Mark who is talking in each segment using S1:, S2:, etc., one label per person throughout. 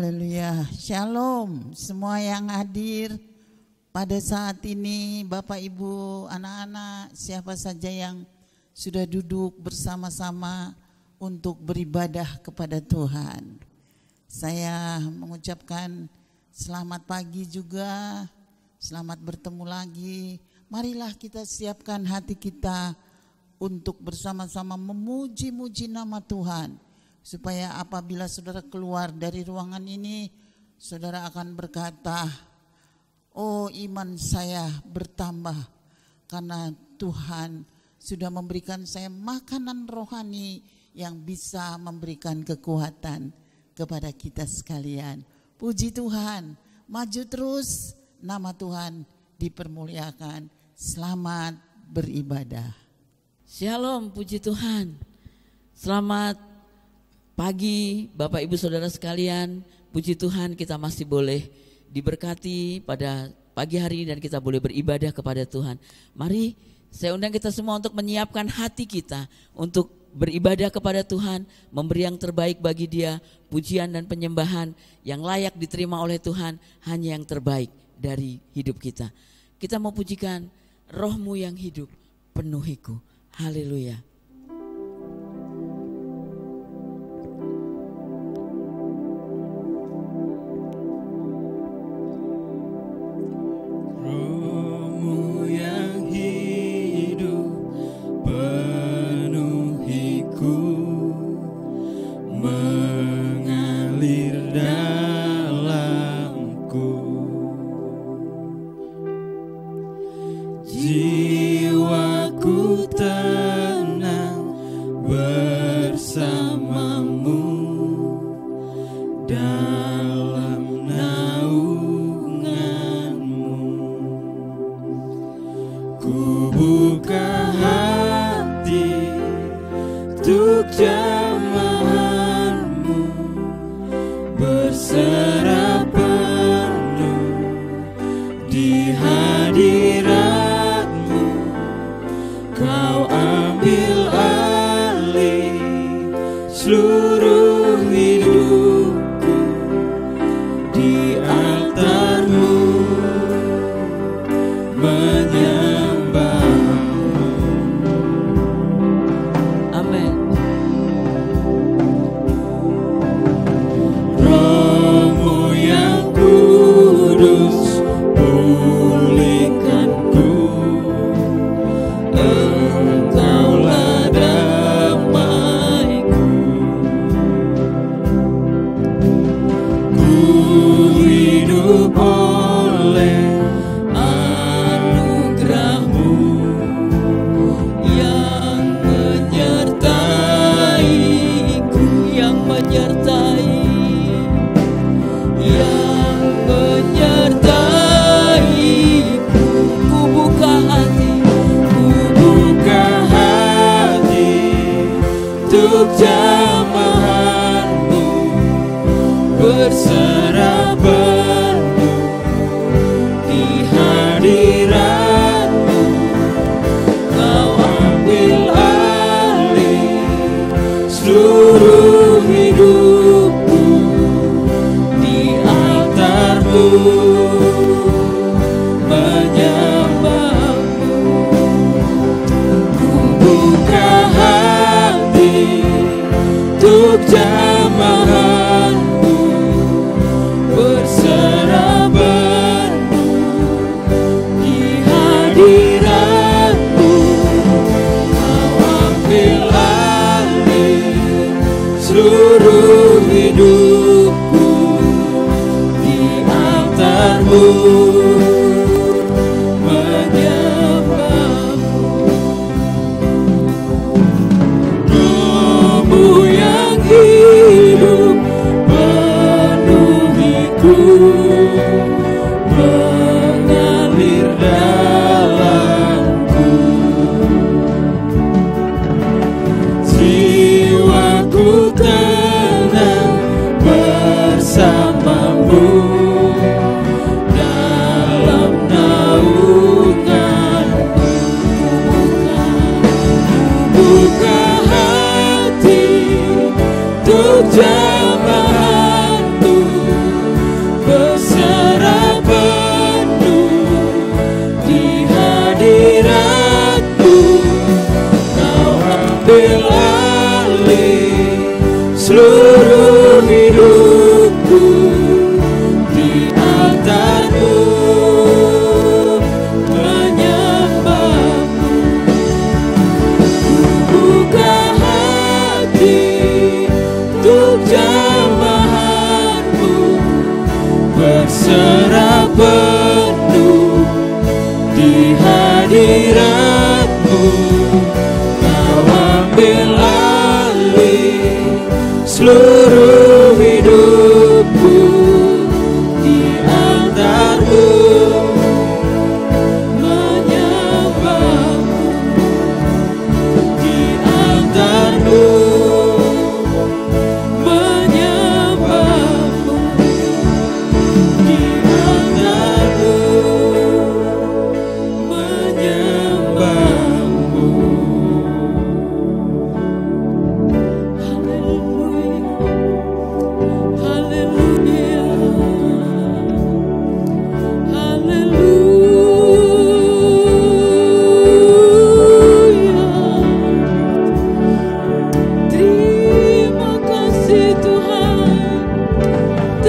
S1: Haleluya. Shalom semua yang hadir pada saat ini, Bapak Ibu, anak-anak, siapa saja yang sudah duduk bersama-sama untuk beribadah kepada Tuhan. Saya mengucapkan selamat pagi juga, selamat bertemu lagi. Marilah kita siapkan hati kita untuk bersama-sama memuji-muji nama Tuhan. Supaya apabila saudara keluar dari ruangan ini, saudara akan berkata, oh iman saya bertambah karena Tuhan sudah memberikan saya makanan rohani yang bisa memberikan kekuatan kepada kita sekalian. Puji Tuhan, maju terus, nama Tuhan dipermuliakan. Selamat beribadah.
S2: Shalom, puji Tuhan. Selamat pagi Bapak Ibu Saudara sekalian, puji Tuhan kita masih boleh diberkati pada pagi hari dan kita boleh beribadah kepada Tuhan. Mari saya undang kita semua untuk menyiapkan hati kita untuk beribadah kepada Tuhan, memberi yang terbaik bagi Dia, pujian dan penyembahan yang layak diterima oleh Tuhan, hanya yang terbaik dari hidup kita. Kita mau pujikan Roh-Mu yang hidup penuhiku. Haleluya.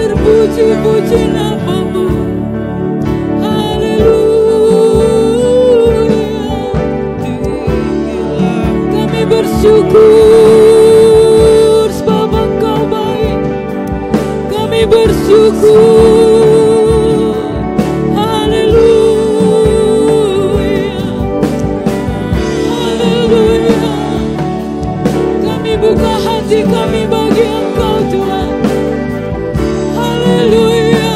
S2: terpuji-puji nama-Mu. Kami bersyukur sebab Engkau baik. Kami bersyukur. Haleluya. Haleluya. Kami buka hati kami bagi Engkau Tuhan. Haleluya.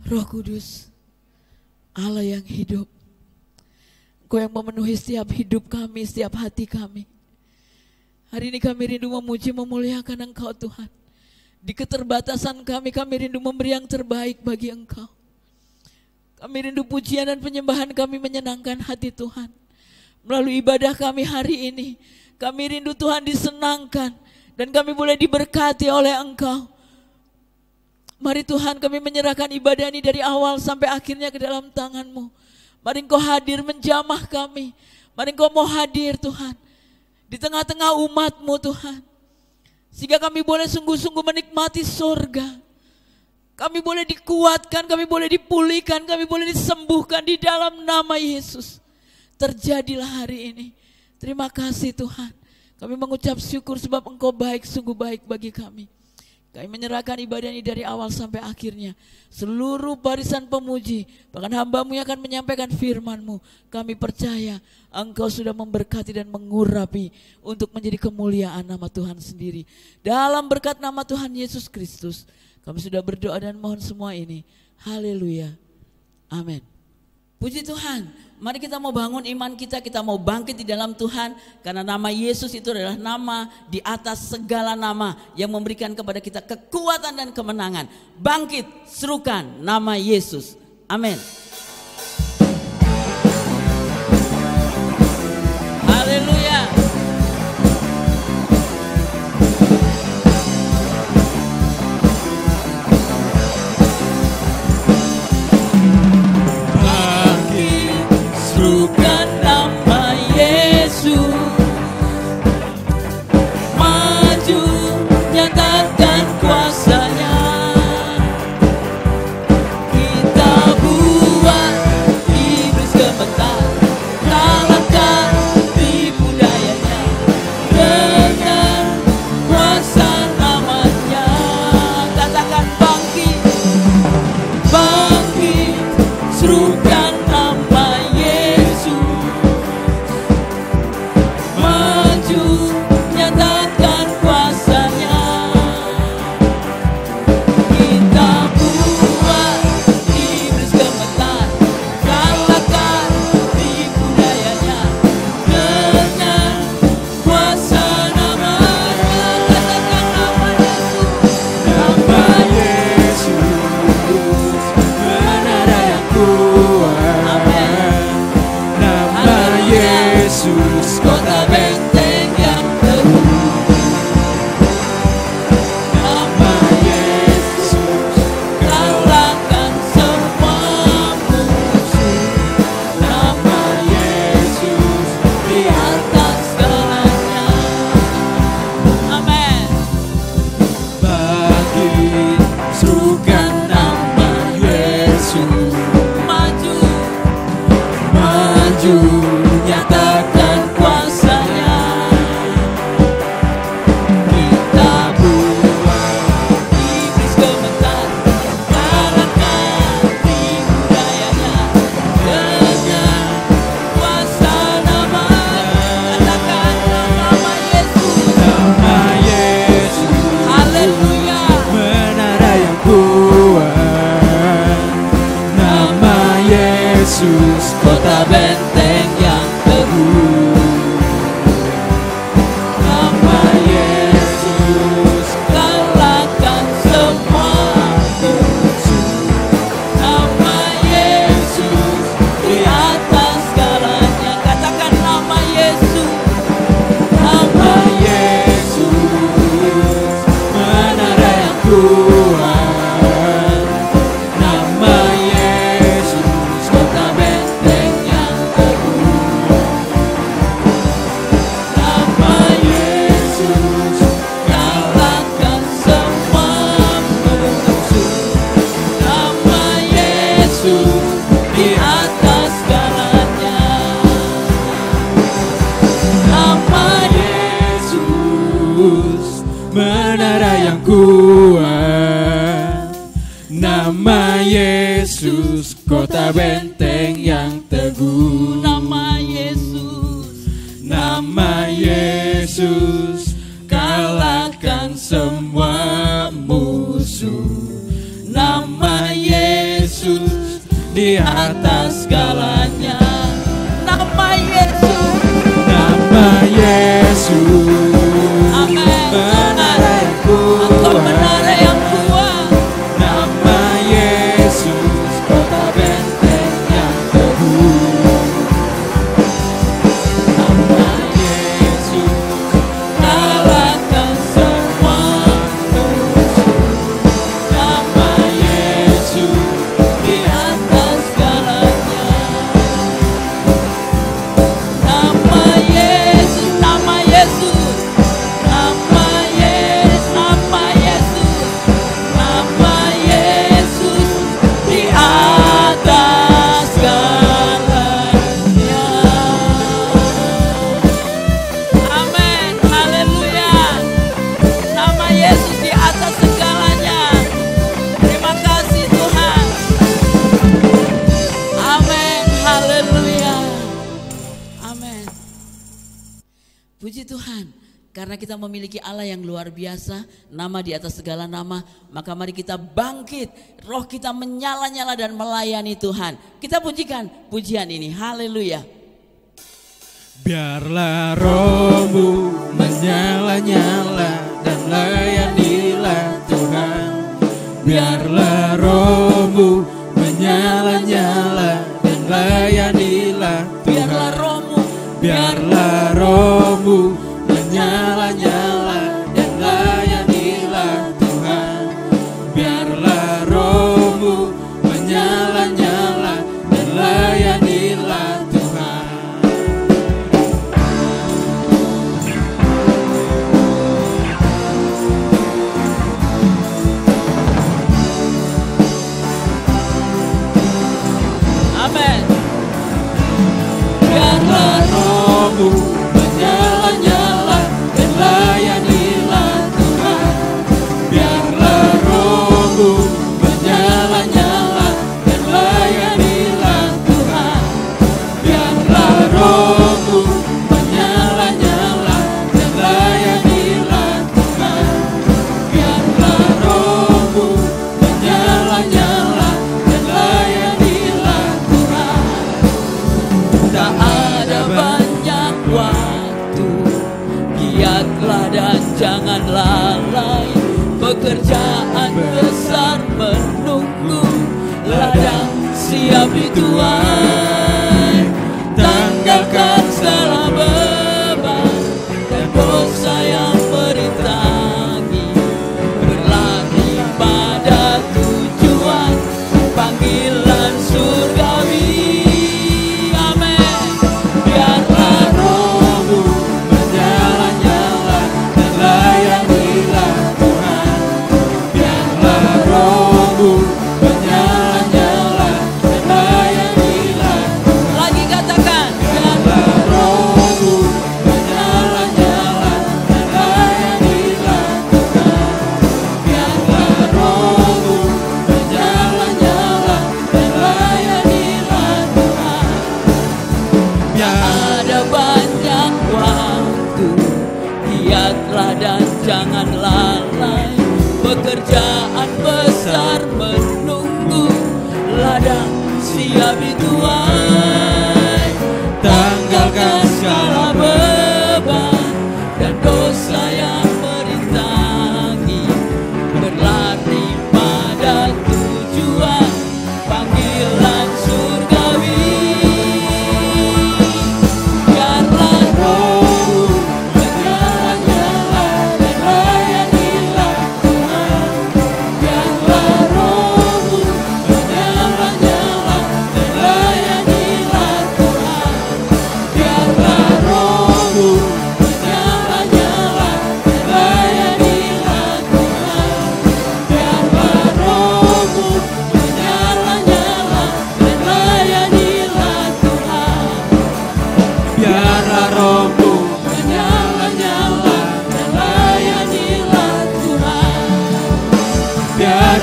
S2: Roh Kudus, Allah yang hidup, Engkau yang memenuhi setiap hidup kami, setiap hati kami. Hari ini kami rindu memuji, memuliakan Engkau Tuhan. Di keterbatasan kami rindu memberi yang terbaik bagi Engkau. Kami rindu pujian dan penyembahan kami menyenangkan hati Tuhan. Melalui ibadah kami hari ini, kami rindu Tuhan disenangkan dan kami boleh diberkati oleh Engkau. Mari Tuhan, kami menyerahkan ibadah ini dari awal sampai akhirnya ke dalam tangan-Mu. Mari Engkau hadir menjamah kami. Mari Engkau mau hadir Tuhan di tengah-tengah umat-Mu Tuhan. Sehingga kami boleh sungguh-sungguh menikmati surga. Kami boleh dikuatkan, kami boleh dipulihkan, kami boleh disembuhkan di dalam nama Yesus. Terjadilah hari ini. Terima kasih Tuhan. Kami mengucap syukur sebab Engkau baik, sungguh baik bagi kami. Kami menyerahkan ibadah ini dari awal sampai akhirnya. Seluruh barisan pemuji, bahkan hamba-Mu yang akan menyampaikan firman-Mu, kami percaya Engkau sudah memberkati dan mengurapi untuk menjadi kemuliaan nama Tuhan sendiri. Dalam berkat nama Tuhan Yesus Kristus, kami sudah berdoa dan mohon semua ini. Haleluya. Amin. Puji Tuhan. Mari kita mau bangun iman kita mau bangkit di dalam Tuhan. Karena nama Yesus itu adalah nama di atas segala nama yang memberikan kepada kita kekuatan dan kemenangan. Bangkit, serukan nama Yesus. Amin. Haleluya. Serukan nama Yesus, maju nyatakan kuasa-Nya. Kita buat
S3: menara yang kuat. Nama Yesus, kota benteng yang teguh.
S2: Nama Yesus,
S3: Nama Yesus, kalahkan semua musuh. Nama Yesus, di atas segalanya.
S2: nama Yesus.
S3: Nama Yesus,
S2: Amin.
S3: menara yang
S2: Engkau
S3: kuat.
S2: menara yang kuat.
S3: Nama Yesus, kota benteng yang teguh. Nama Yesus, kalahkan semua musuh. Nama Yesus, di atas segalanya.
S2: Nama Yesus, nama Yesus. Nama Yesus, nama Yesus. Nama Yesus di atas segalanya. Amin. Haleluya. Nama Yesus di atas segalanya. Terima kasih Tuhan. Amin. Haleluya. Amin. Puji Tuhan, karena kita memiliki Allah yang luar biasa, nama di atas segala nama, maka mari kita bangkit, roh kita menyala-nyala dan melayani Tuhan. Kita pujikan pujian ini, haleluya.
S3: Biarlah rohmu menyala-nyala dan layanilah Tuhan. Biarlah rohmu menyala-nyala dan layanilah
S2: Biarlah
S3: Tuhan.
S2: rohmu,
S3: Biarlah rohmu menyala-nyala dan layanilah Tuhan. Biarlah rohmu menyala-nyala dan layanilah Tuhan.
S2: amin.
S3: Biarlah rohmu menyala-nyala dan layanilah Tuhan. Biarlah rohmu menyala-nyala dan layanilah Tuhan. Biarlah rohmu menyala-nyala dan layanilah Tuhan. Biarlah rohmu menyala-nyala dan layanilah Tuhan.
S2: Tak ada banyak waktu, giatlah dan jangan lalai. Pekerjaan besar menunggu, ladang siap dituai. Tanggalkan segala beban dan dosa yang merintangi. Berlari pada tujuan panggilan surgawi. Amin. Biarlah
S3: Rohmu menyala-nyala dan layanilah Tuhan. Biarlah rohmu menyala-nyala dan layanilah Tuhan.
S2: lagi katakan,
S3: Biarlah rohmu menyala-nyala dan layanilah Tuhan. Biarlah rohmu menyala-nyala dan layanilah Tuhan.
S2: ada banyak waktu, giatlah dan jangan lalai. Pekerjaan besar menunggu, ladang siap dituai. Tanggalkan segala beban dan dosa yang merintangi. Berlari pada tujuan panggilan surgawi. Biarlah
S3: Rohmu menyala-nyala dan layanilah Tuhan. Biarlah rohmu menyala-nyala dan layanilah Tuhan. Biarlah rohmu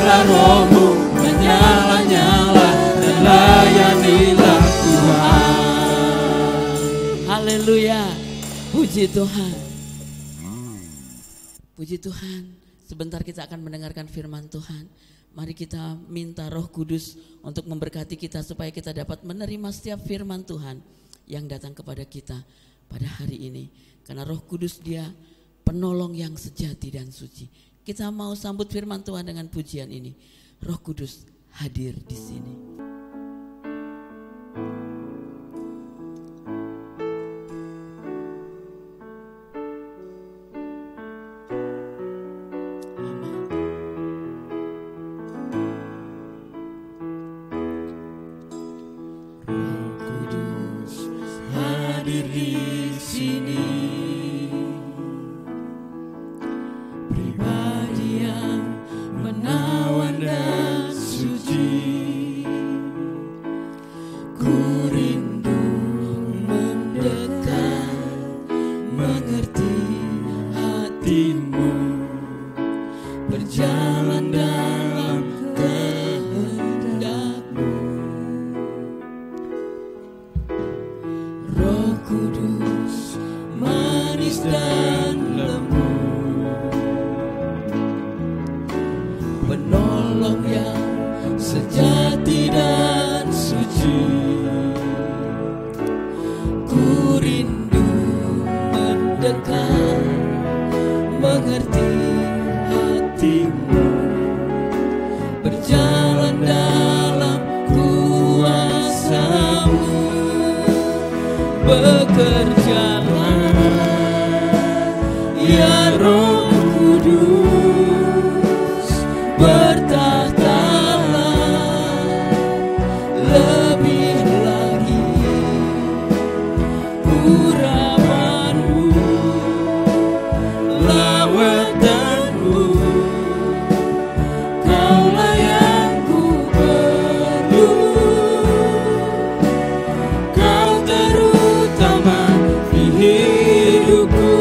S3: biarlah rohmu menyala-nyala dan layanilah Tuhan.
S2: Haleluya. Puji Tuhan. Puji Tuhan. Sebentar kita akan mendengarkan firman Tuhan. Mari kita minta Roh Kudus untuk memberkati kita supaya kita dapat menerima setiap firman Tuhan yang datang kepada kita pada hari ini. Karena Roh Kudus Dia penolong yang sejati dan suci. Kita mau sambut firman Tuhan dengan pujian ini. Roh Kudus hadir di sini.
S3: Hadir di sini, pribadi yang menawan dan suci. Ku rindu mendekat, mengerti hatimu, berjalan dalam kehendak-Mu. Roh Kudus manis dan lembut, penolong yang sejati dan suci. Ku rindu mendekat, mengerti hatimu, berjalan dalam kuasa-Mu. Bekerjalah ya Roh Kudus, bertahtalah lebih lagi, urapan-Mu, lawatan-Mu, Kaulah yang ku perlu. Kau terutama di hidupku.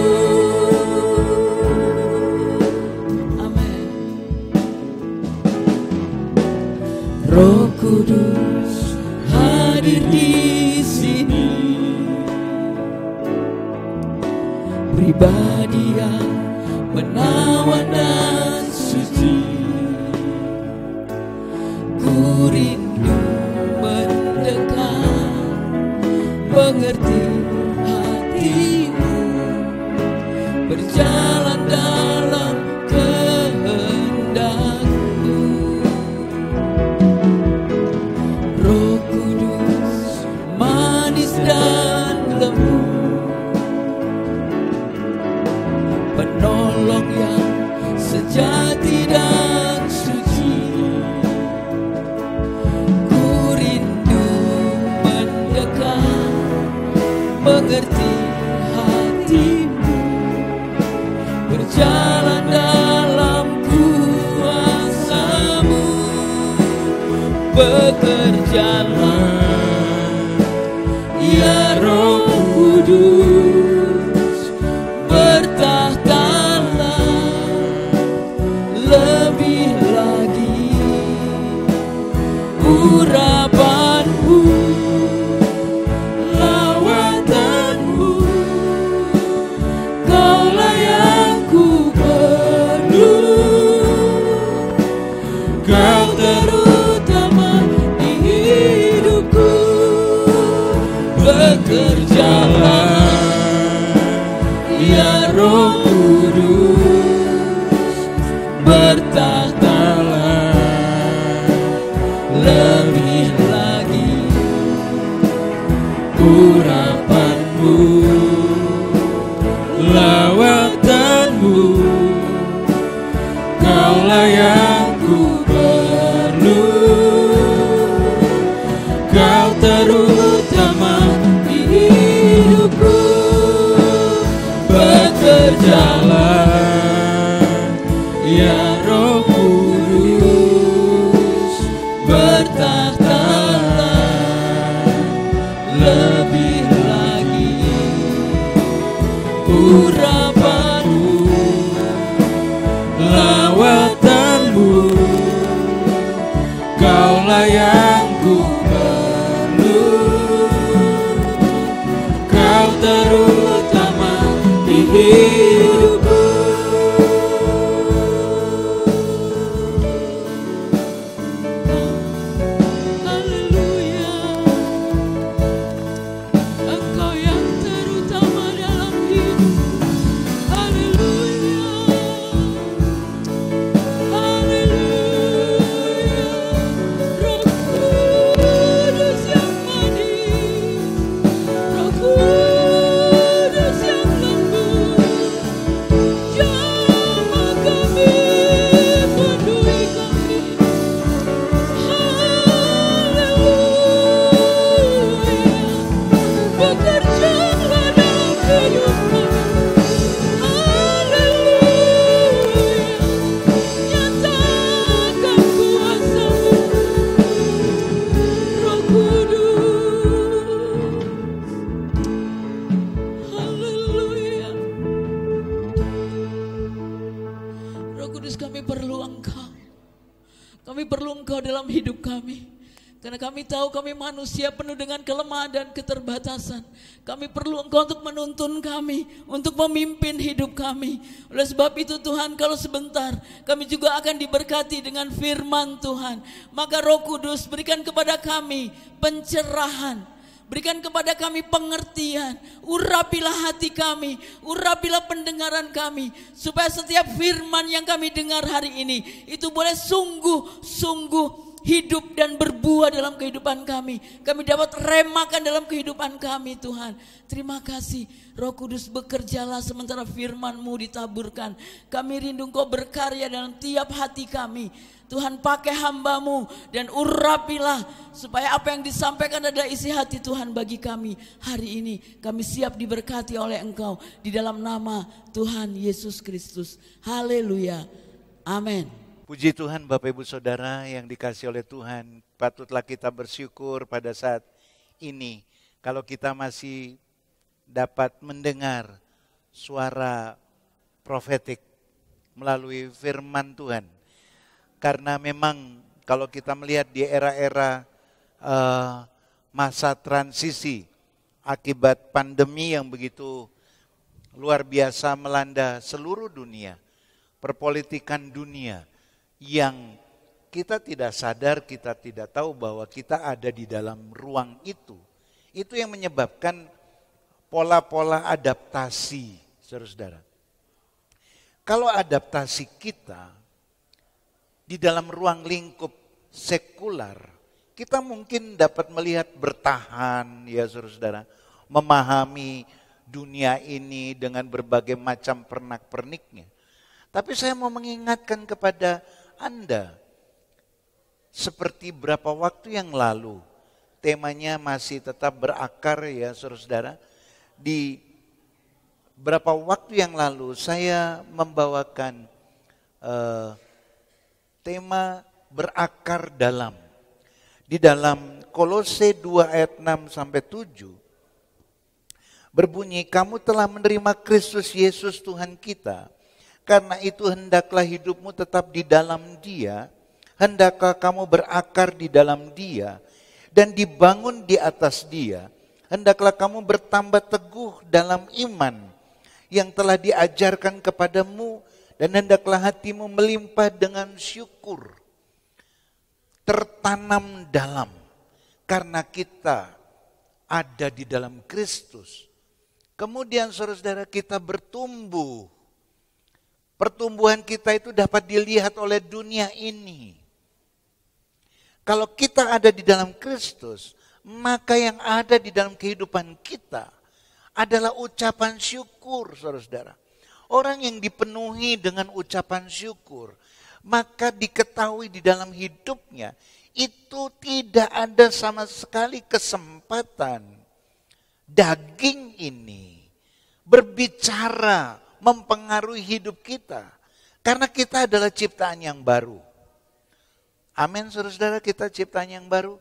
S2: Amin.
S3: Roh Kudus hadir di sini, pribadi yang menawan dan suci. Ku rindu mendekat, mengerti hatimu, berjalan dalam kehendak-Mu. Roh Kudus manis dan lembut, penolong yang sejati dan suci. Ku rindu mendekat, mengerti hatimu, berjalan dalam kuasa-Mu. Bekerjalah ya Roh Kudus, bertahtalah lebih lagi, urapan-Mu, lawatan-Mu, Kaulah yang ku perlu. Kau terutama di hidupku. Bekerjalah ya Roh Kudus, bertahtalah lebih lagi, urapan-Mu, lawatan-Mu, Kaulah yang ku perlu. Kau terutama di hidupku. Bekerjalah ya Roh Kudus, bertahtalah lebih lagi, urapan-Mu, lawatan-Mu,
S2: Kudus, kami perlu Engkau. Kami perlu Engkau dalam hidup kami. Karena kami tahu kami manusia penuh dengan kelemahan dan keterbatasan. Kami perlu Engkau untuk menuntun kami, untuk memimpin hidup kami. Oleh sebab itu Tuhan, kalau sebentar kami juga akan diberkati dengan firman Tuhan. Maka Roh Kudus berikan kepada kami pencerahan, berikan kepada kami pengertian, urapilah hati kami, urapilah pendengaran kami, supaya setiap firman yang kami dengar hari ini, itu boleh sungguh-sungguh hidup dan berbuah dalam kehidupan kami. Kami dapat remakan dalam kehidupan kami Tuhan. Terima kasih Roh Kudus, bekerjalah sementara firman-Mu ditaburkan. Kami rindu Engkau berkarya dalam tiap hati kami. Tuhan, pakai hamba-Mu dan urapilah supaya apa yang disampaikan adalah isi hati Tuhan bagi kami hari ini. Kami siap diberkati oleh Engkau di dalam nama Tuhan Yesus Kristus. Haleluya. Amin.
S4: Puji Tuhan Bapak Ibu Saudara yang dikasihi oleh Tuhan, patutlah kita bersyukur pada saat ini kalau kita masih dapat mendengar suara profetik melalui firman Tuhan. Karena memang kalau kita melihat di era-era masa transisi akibat pandemi yang begitu luar biasa melanda seluruh dunia, perpolitikan dunia, yang kita tidak sadar, kita tidak tahu bahwa kita ada di dalam ruang itu. Itu yang menyebabkan pola-pola adaptasi, saudara-saudara. Kalau adaptasi kita di dalam ruang lingkup sekular, kita mungkin dapat melihat bertahan, ya saudara-saudara, memahami dunia ini dengan berbagai macam pernak-perniknya. Tapi saya mau mengingatkan kepada Anda, seperti berapa waktu yang lalu, temanya masih tetap berakar ya saudara-saudara. Di berapa waktu yang lalu saya membawakan tema berakar dalam. Di dalam Kolose 2 ayat 6 sampai 7 berbunyi, kamu telah menerima Kristus Yesus Tuhan kita. Karena itu hendaklah hidupmu tetap di dalam Dia, hendaklah kamu berakar di dalam Dia dan dibangun di atas Dia. Hendaklah kamu bertambah teguh dalam iman yang telah diajarkan kepadamu dan hendaklah hatimu melimpah dengan syukur. Tertanam dalam, karena kita ada di dalam Kristus. Kemudian saudara-saudara, kita bertumbuh. Pertumbuhan kita itu dapat dilihat oleh dunia ini. Kalau kita ada di dalam Kristus, maka yang ada di dalam kehidupan kita adalah ucapan syukur, saudara-saudara. Orang yang dipenuhi dengan ucapan syukur, maka diketahui di dalam hidupnya itu tidak ada sama sekali kesempatan daging ini berbicara mempengaruhi hidup kita. Karena kita adalah ciptaan yang baru. Amin, saudara-saudara, kita ciptaan yang baru.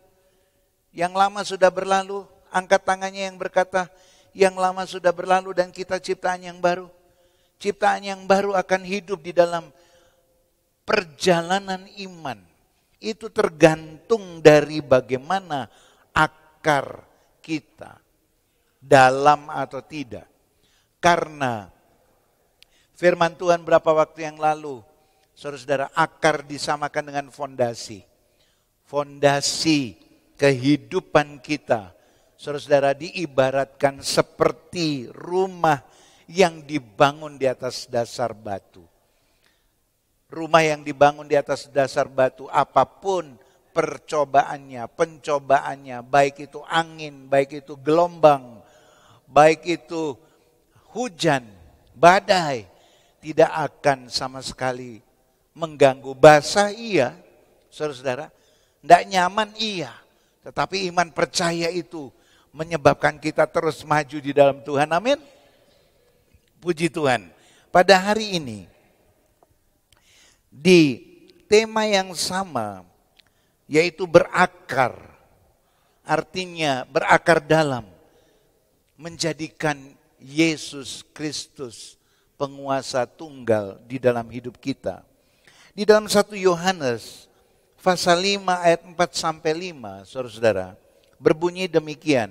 S4: Yang lama sudah berlalu, angkat tangannya yang berkata, yang lama sudah berlalu dan kita ciptaan yang baru. Ciptaan yang baru akan hidup di dalam perjalanan iman. Itu tergantung dari bagaimana akar kita. Dalam atau tidak. Karena firman Tuhan berapa waktu yang lalu, saudara-saudara, akar disamakan dengan fondasi. Fondasi kehidupan kita, saudara-saudara, diibaratkan seperti rumah yang dibangun di atas dasar batu. Rumah yang dibangun di atas dasar batu, apapun percobaannya, pencobaannya, baik itu angin, baik itu gelombang, baik itu hujan, badai, tidak akan sama sekali mengganggu. Basah iya, saudara-saudara, tidak nyaman iya, tetapi iman percaya itu menyebabkan kita terus maju di dalam Tuhan. Amin. Puji Tuhan. Pada hari ini, di tema yang sama, yaitu berakar, artinya berakar dalam, menjadikan Yesus Kristus penguasa tunggal di dalam hidup kita. Di dalam 1 Yohanes pasal 5 ayat 4 sampai 5, saudara-saudara, berbunyi demikian.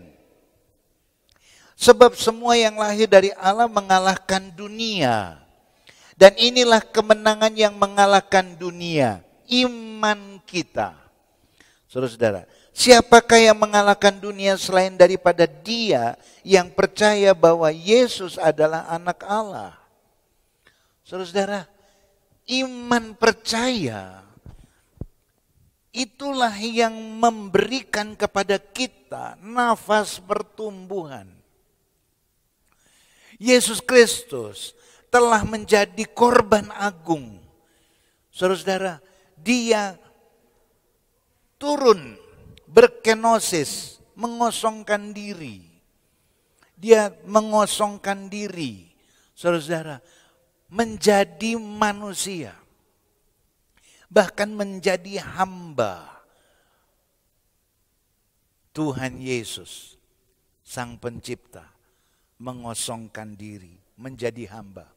S4: Sebab semua yang lahir dari Allah mengalahkan dunia. Dan inilah kemenangan yang mengalahkan dunia, iman kita. Saudara-saudara, siapakah yang mengalahkan dunia selain daripada dia yang percaya bahwa Yesus adalah anak Allah? Saudara-saudara, iman percaya itulah yang memberikan kepada kita nafas pertumbuhan. Yesus Kristus telah menjadi korban agung. Saudara-saudara, dia turun berkenosis, mengosongkan diri. Dia mengosongkan diri, saudara-saudara, menjadi manusia. Bahkan menjadi hamba. Tuhan Yesus, Sang Pencipta, mengosongkan diri, menjadi hamba.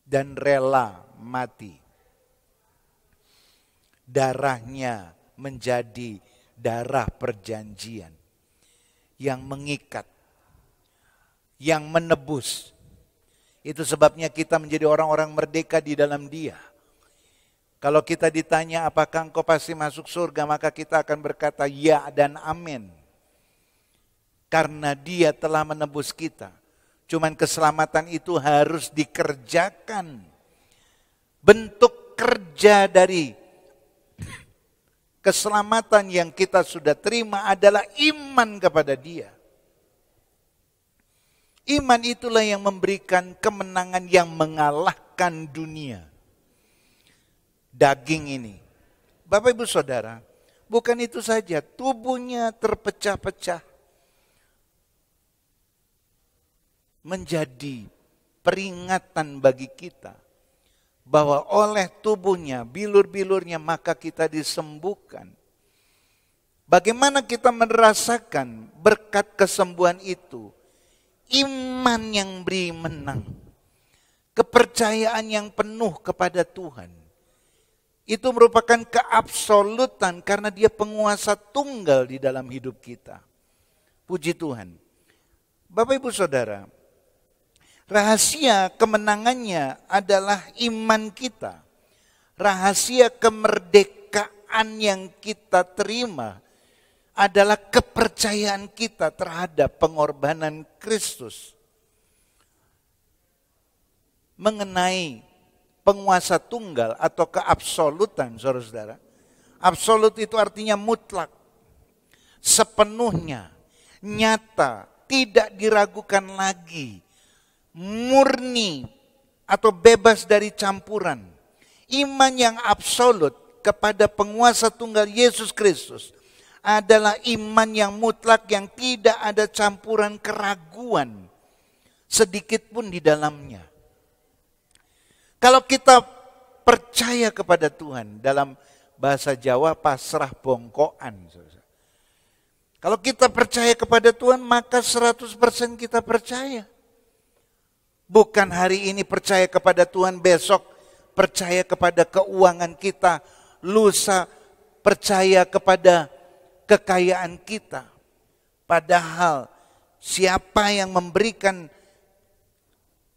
S4: Dan rela mati. Darahnya menjadi darah perjanjian yang mengikat, yang menebus. Itu sebabnya kita menjadi orang-orang merdeka di dalam Dia. Kalau kita ditanya apakah engkau pasti masuk surga, maka kita akan berkata ya dan amin. Karena Dia telah menebus kita. Cuman keselamatan itu harus dikerjakan. Bentuk kerja dari keselamatan yang kita sudah terima adalah iman kepada Dia. Iman itulah yang memberikan kemenangan yang mengalahkan dunia. Daging ini. Bapak Ibu Saudara, bukan itu saja, tubuhnya terpecah-pecah. Menjadi peringatan bagi kita bahwa oleh tubuhnya, bilur-bilurnya, maka kita disembuhkan. Bagaimana kita merasakan berkat kesembuhan itu? Iman yang beri menang. Kepercayaan yang penuh kepada Tuhan. Itu merupakan keabsolutan karena Dia penguasa tunggal di dalam hidup kita. Puji Tuhan. Bapak Ibu Saudara, rahasia kemenangannya adalah iman kita. Rahasia kemerdekaan yang kita terima adalah kepercayaan kita terhadap pengorbanan Kristus. Mengenai penguasa tunggal atau keabsolutan, saudara-saudara. Absolut itu artinya mutlak, sepenuhnya, nyata, tidak diragukan lagi. Murni atau bebas dari campuran. Iman yang absolut kepada penguasa tunggal Yesus Kristus adalah iman yang mutlak yang tidak ada campuran keraguan sedikit pun di dalamnya. Kalau kita percaya kepada Tuhan, dalam bahasa Jawa pasrah bongkoan. Kalau kita percaya kepada Tuhan, maka 100% kita percaya. Bukan hari ini percaya kepada Tuhan, besok percaya kepada keuangan kita, lusa percaya kepada kekayaan kita. Padahal siapa yang memberikan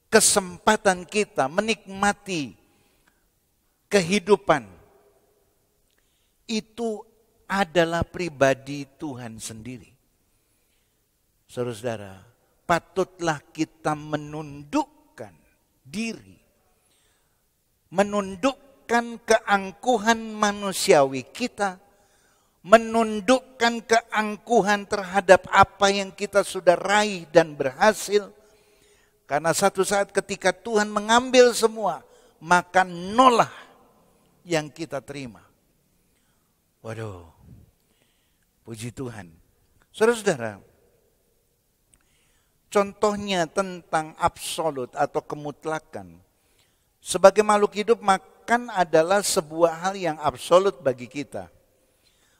S4: kesempatan kita menikmati kehidupan, itu adalah pribadi Tuhan sendiri. Saudara-saudara, patutlah kita menundukkan diri. Menundukkan keangkuhan manusiawi kita. Menundukkan keangkuhan terhadap apa yang kita sudah raih dan berhasil. Karena satu saat ketika Tuhan mengambil semua, maka nolah yang kita terima. Waduh, puji Tuhan. Saudara-saudara, contohnya tentang absolut atau kemutlakan. Sebagai makhluk hidup, makan adalah sebuah hal yang absolut bagi kita.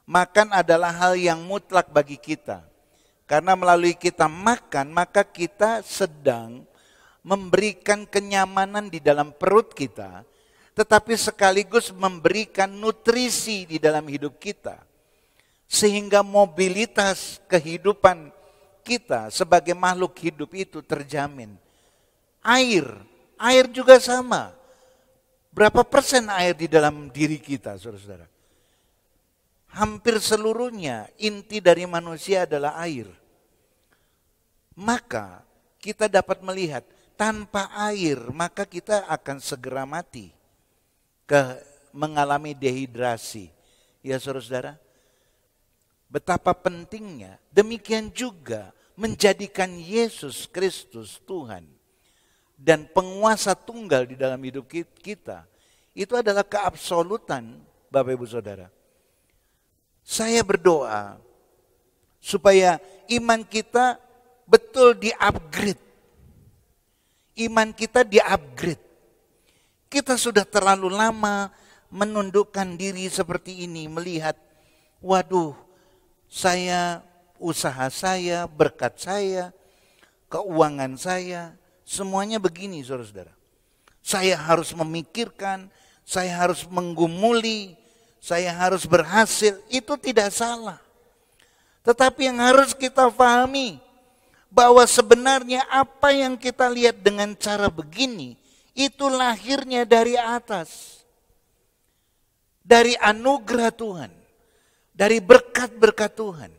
S4: Makan adalah hal yang mutlak bagi kita. Karena melalui kita makan, maka kita sedang memberikan kenyamanan di dalam perut kita. tetapi sekaligus memberikan nutrisi di dalam hidup kita. Sehingga mobilitas kehidupan kita sebagai makhluk hidup itu terjamin. Air juga sama. Berapa persen air di dalam diri kita, saudara-saudara? Hampir seluruhnya, inti dari manusia adalah air. Maka kita dapat melihat, tanpa air maka kita akan segera mati. Mengalami dehidrasi. Ya saudara-saudara, betapa pentingnya, demikian juga menjadikan Yesus Kristus Tuhan dan penguasa tunggal di dalam hidup kita. Itu adalah keabsolutan, Bapak Ibu Saudara. Saya berdoa supaya iman kita betul di-upgrade. Iman kita di-upgrade. Kita sudah terlalu lama menundukkan diri seperti ini, melihat, waduh, usaha saya, berkat saya, keuangan saya, semuanya begini, saudara-saudara. Saya harus memikirkan, saya harus menggumuli, saya harus berhasil. Itu tidak salah. Tetapi yang harus kita pahami, bahwa sebenarnya apa yang kita lihat dengan cara begini, itu lahirnya dari atas. Dari anugerah Tuhan. Dari berkat-berkat Tuhan.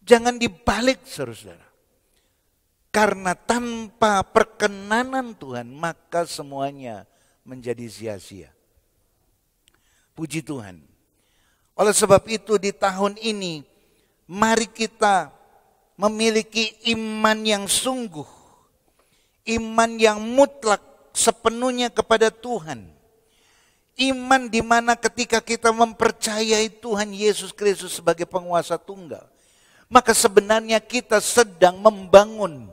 S4: Jangan dibalik, saudara-saudara. Karena tanpa perkenanan Tuhan, maka semuanya menjadi sia-sia. Puji Tuhan. Oleh sebab itu di tahun ini, mari kita memiliki iman yang sungguh. Iman yang mutlak sepenuhnya kepada Tuhan. Iman di mana ketika kita mempercayai Tuhan Yesus Kristus sebagai penguasa tunggal, maka sebenarnya kita sedang membangun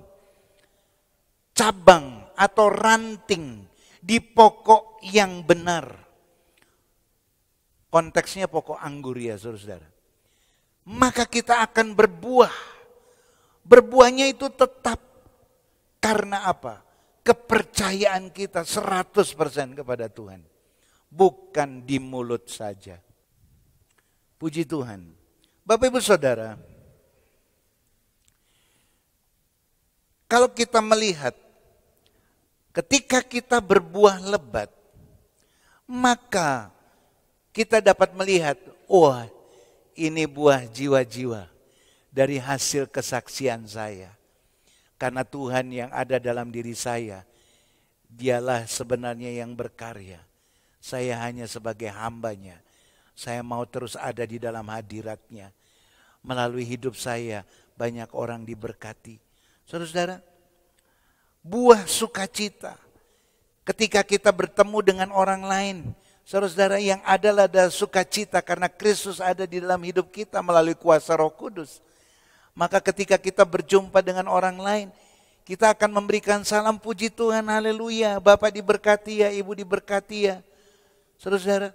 S4: cabang atau ranting di pokok yang benar. Konteksnya pokok anggur ya saudara-saudara. Maka kita akan berbuah. Berbuahnya itu tetap. Karena apa? Kepercayaan kita 100% kepada Tuhan. Bukan di mulut saja. Puji Tuhan. Bapak Ibu Saudara. Kalau kita melihat. Ketika kita berbuah lebat. Maka kita dapat melihat, wah ini buah jiwa-jiwa dari hasil kesaksian saya. Karena Tuhan yang ada dalam diri saya, dialah sebenarnya yang berkarya. Saya hanya sebagai hambanya. Saya mau terus ada di dalam hadiratnya. Melalui hidup saya banyak orang diberkati. Saudara-saudara, buah sukacita. Ketika kita bertemu dengan orang lain, saudara-saudara, yang adalah sukacita karena Kristus ada di dalam hidup kita melalui kuasa Roh Kudus. Maka ketika kita berjumpa dengan orang lain, kita akan memberikan salam puji Tuhan, haleluya. Bapak diberkati ya, Ibu diberkati ya. Saudara-saudara,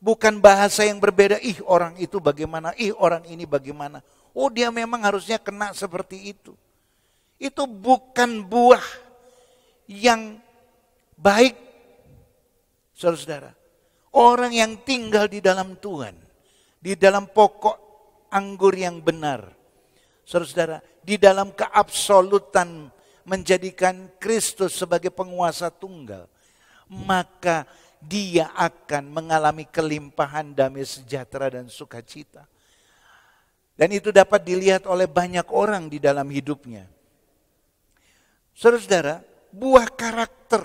S4: bukan bahasa yang berbeda, ih orang itu bagaimana, ih orang ini bagaimana. Oh dia memang harusnya kena seperti itu. Itu bukan buah yang baik, saudara-saudara. Orang yang tinggal di dalam Tuhan, di dalam pokok anggur yang benar. Saudara-saudara, di dalam keabsolutan menjadikan Kristus sebagai penguasa tunggal. Maka dia akan mengalami kelimpahan damai sejahtera dan sukacita. Dan itu dapat dilihat oleh banyak orang di dalam hidupnya. Saudara-saudara, buah karakter.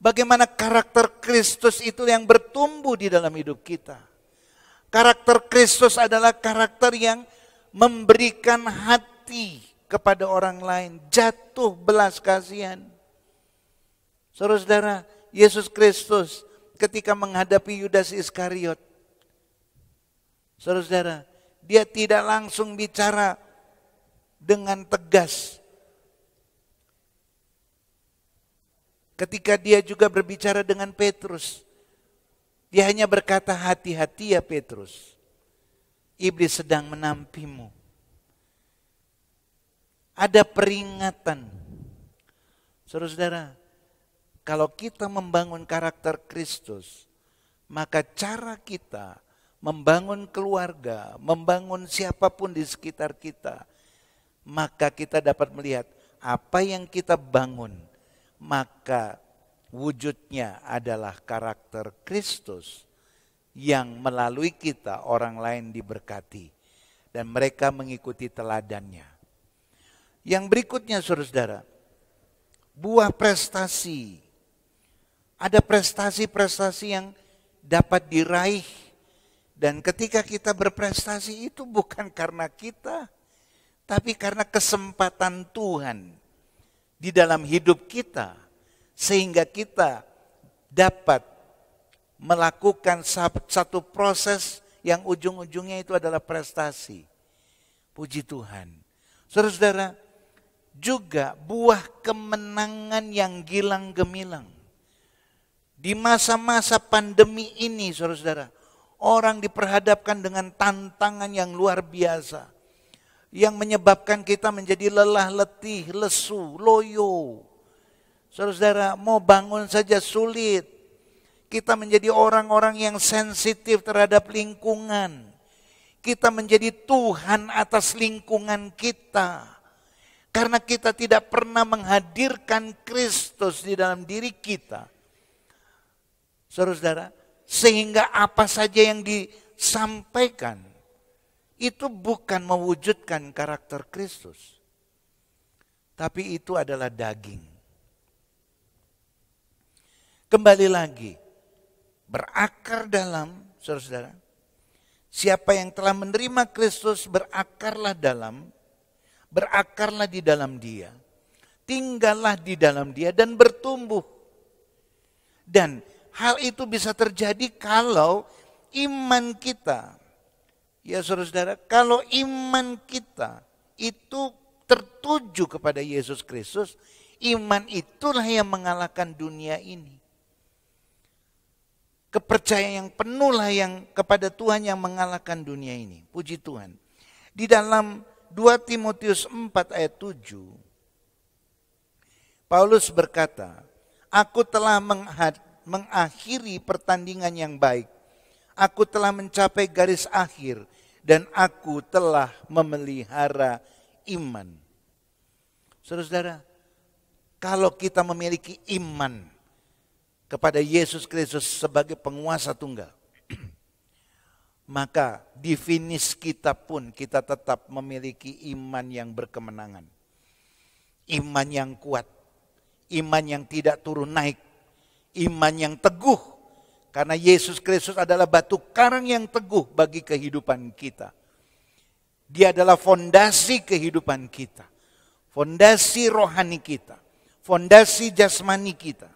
S4: Bagaimana karakter Kristus itu yang bertumbuh di dalam hidup kita. Karakter Kristus adalah karakter yang memberikan hati kepada orang lain. Jatuh belas kasihan. Saudara-saudara, Yesus Kristus ketika menghadapi Yudas Iskariot. Saudara-saudara, dia tidak langsung bicara dengan tegas. Ketika dia juga berbicara dengan Petrus, dia hanya berkata, hati-hati ya Petrus, iblis sedang menampimu. Ada peringatan. Saudara-saudara, Kalau kita membangun karakter Kristus, maka cara kita membangun keluarga, membangun siapapun di sekitar kita, maka kita dapat melihat apa yang kita bangun, maka wujudnya adalah karakter Kristus yang melalui kita orang lain diberkati dan mereka mengikuti teladannya. Yang berikutnya saudara-saudara, buah prestasi. Ada prestasi-prestasi yang dapat diraih. Dan ketika kita berprestasi itu bukan karena kita, tapi karena kesempatan Tuhan di dalam hidup kita. Sehingga kita dapat melakukan satu proses yang ujung-ujungnya itu adalah prestasi. Puji Tuhan. Saudara-saudara, juga buah kemenangan yang gilang gemilang. Di masa-masa pandemi ini saudara-saudara, orang diperhadapkan dengan tantangan yang luar biasa. Yang menyebabkan kita menjadi lelah, letih, lesu, loyo. Saudara-saudara, mau bangun saja sulit. Kita menjadi orang-orang yang sensitif terhadap lingkungan. Kita menjadi Tuhan atas lingkungan kita. Karena kita tidak pernah menghadirkan Kristus di dalam diri kita. Saudara-saudara, sehingga apa saja yang disampaikan itu bukan mewujudkan karakter Kristus. Tapi itu adalah daging. Kembali lagi, berakar dalam, saudara-saudara, siapa yang telah menerima Kristus berakarlah di dalam Dia. Tinggallah di dalam Dia dan bertumbuh. Dan hal itu bisa terjadi kalau iman kita, ya saudara-saudara, kalau iman kita itu tertuju kepada Yesus Kristus, iman itulah yang mengalahkan dunia ini. Kepercayaan yang penuh lah yang kepada Tuhan yang mengalahkan dunia ini. Puji Tuhan. Di dalam 2 Timotius 4 ayat 7, Paulus berkata, aku telah mengakhiri pertandingan yang baik. Aku telah mencapai garis akhir dan aku telah memelihara iman. Saudara-saudara, kalau kita memiliki iman kepada Yesus Kristus sebagai penguasa tunggal, maka di finish kita pun kita tetap memiliki iman yang berkemenangan. Iman yang kuat, iman yang tidak turun naik, iman yang teguh. Karena Yesus Kristus adalah batu karang yang teguh bagi kehidupan kita. Dia adalah fondasi kehidupan kita. Fondasi rohani kita. Fondasi jasmani kita.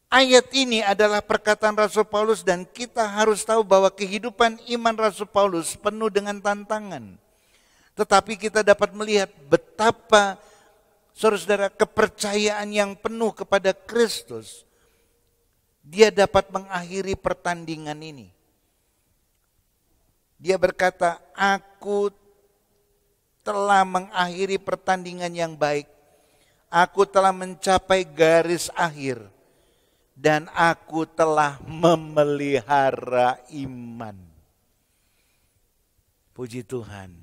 S4: Ayat ini adalah perkataan Rasul Paulus dan kita harus tahu bahwa kehidupan iman Rasul Paulus penuh dengan tantangan. Tetapi kita dapat melihat betapa saudara-saudara kepercayaan yang penuh kepada Kristus. Dia dapat mengakhiri pertandingan ini. Dia berkata, aku telah mengakhiri pertandingan yang baik. Aku telah mencapai garis akhir. Dan aku telah memelihara iman. Puji Tuhan.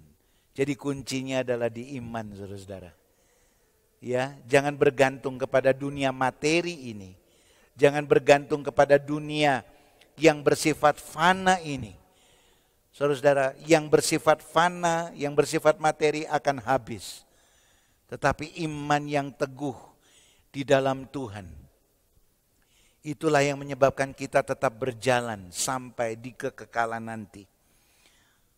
S4: Jadi kuncinya adalah di iman, saudara-saudara. Ya, jangan bergantung kepada dunia materi ini. Jangan bergantung kepada dunia yang bersifat fana ini. Saudara-saudara, yang bersifat fana, yang bersifat materi akan habis. Tetapi iman yang teguh di dalam Tuhan, itulah yang menyebabkan kita tetap berjalan sampai di kekekalan nanti.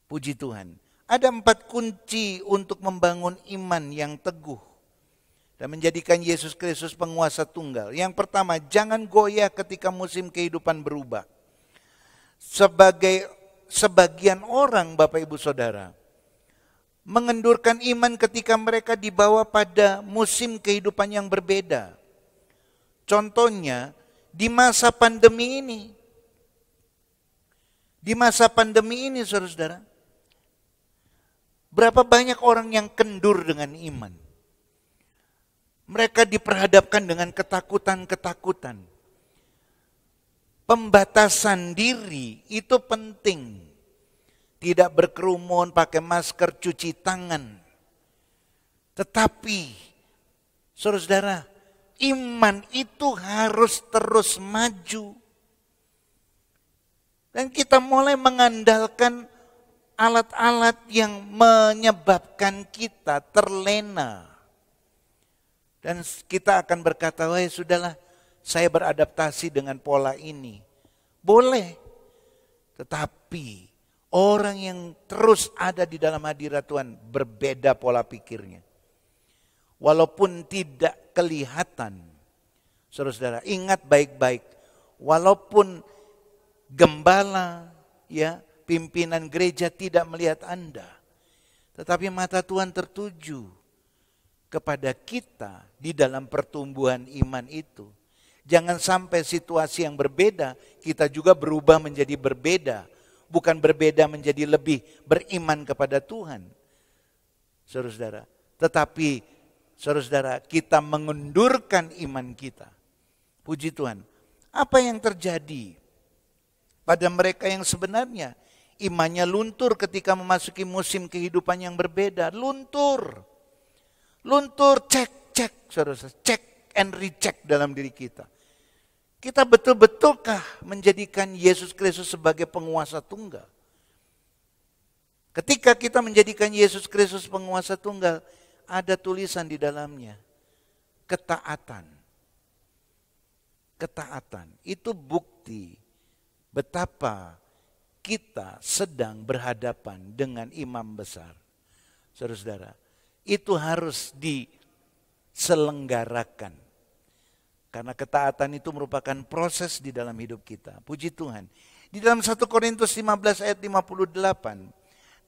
S4: Puji Tuhan. Ada 4 kunci untuk membangun iman yang teguh dan menjadikan Yesus Kristus penguasa tunggal. Yang pertama, jangan goyah ketika musim kehidupan berubah. Sebagian orang, Bapak Ibu Saudara, mengendurkan iman ketika mereka dibawa pada musim kehidupan yang berbeda. Contohnya, di masa pandemi ini. Di masa pandemi ini, saudara-saudara, berapa banyak orang yang kendur dengan iman. Mereka diperhadapkan dengan ketakutan-ketakutan. Pembatasan diri itu penting. Tidak berkerumun, pakai masker, cuci tangan. Tetapi, saudara-saudara, iman itu harus terus maju. Dan kita mulai mengandalkan alat-alat yang menyebabkan kita terlena. Dan kita akan berkata, wah sudahlah, saya beradaptasi dengan pola ini. Boleh, tetapi orang yang terus ada di dalam hadirat Tuhan berbeda pola pikirnya. Walaupun tidak kelihatan, saudara-saudara, ingat baik-baik, walaupun gembala, ya, pimpinan gereja tidak melihat Anda, tetapi mata Tuhan tertuju kepada kita di dalam pertumbuhan iman itu. Jangan sampai situasi yang berbeda, kita juga berubah menjadi berbeda. Bukan berbeda menjadi lebih beriman kepada Tuhan. Saudara-saudara, tetapi saudara-saudara, kita mengundurkan iman kita. Puji Tuhan. Apa yang terjadi pada mereka yang sebenarnya imannya luntur ketika memasuki musim kehidupan yang berbeda? Luntur. Luntur, cek, saudara-saudara, cek and recheck dalam diri kita. Kita betul-betulkah menjadikan Yesus Kristus sebagai penguasa tunggal? Ketika kita menjadikan Yesus Kristus penguasa tunggal, ada tulisan di dalamnya, ketaatan. Ketaatan itu bukti betapa kita sedang berhadapan dengan imam besar. Saudara-saudara, itu harus diselenggarakan. Karena ketaatan itu merupakan proses di dalam hidup kita. Puji Tuhan. Di dalam 1 Korintus 15 ayat 58.